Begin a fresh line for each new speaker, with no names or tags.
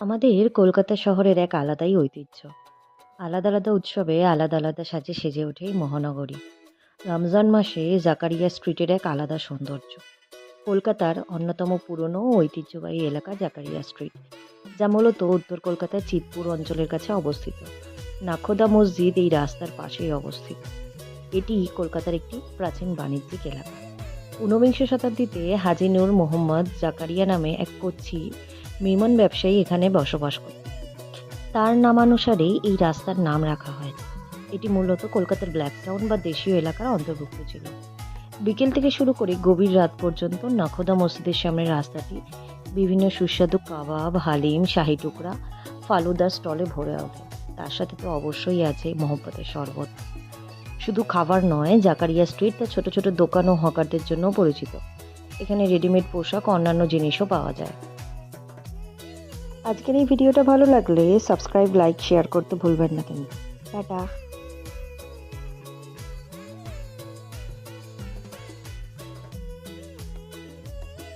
আমাদের কলকাতা শহরের এক আলাদাই ঐতিহ্য। আলাদা আলাদা উৎসবে আলাদা আলাদা সাজে সেজে ওঠে এই মহানগরী। রমজান মাসে জাকারিয়া স্ট্রিটের এক আলাদা সৌন্দর্য। কলকাতার অন্যতম পুরনো ও ঐতিহ্যবাহী এলাকা জাকারিয়া স্ট্রিট, যা মূলত উত্তর কলকাতার চিতপুর অঞ্চলের কাছে অবস্থিত। নাখোদা মসজিদ এই রাস্তার পাশেই অবস্থিত। এটি কলকাতার একটি প্রাচীন বাণিজ্যিক এলাকা। ঊনবিংশ শতাব্দীতে হাজী নূর মোহাম্মদ জাকারিয়া নামে এক কচ্ছি মেমন ব্যবসায়ী এখানে বসবাস করতেন। তার নামানুসারেই এই রাস্তার নাম রাখা হয়। এটি মূলত কলকাতার ব্ল্যাক টাউন বা দেশীয় এলাকার অন্তর্ভুক্ত ছিল। বিকেল থেকে শুরু করে গভীর রাত পর্যন্ত নখোদা মসজিদের সামনের রাস্তাটি বিভিন্ন সুস্বাদু কাবাব, হালিম, শাহি টুকরা, ফালুদার স্টলে ভরে ওঠে। তার সাথে তো অবশ্যই আছে মহব্বতের শরবত। শুধু খাবার নয়, জাকারিয়া স্ট্রিট তার ছোট ছোট দোকান ও হকারদের জন্য পরিচিত। এখানে রেডিমেড পোশাক ও অন্যান্য জিনিসও পাওয়া যায়। আজকের এই ভিডিওটা ভালো লাগলে সাবস্ক্রাইব, লাইক, শেয়ার করতে ভুলবেন না কিন্তু। টাটা।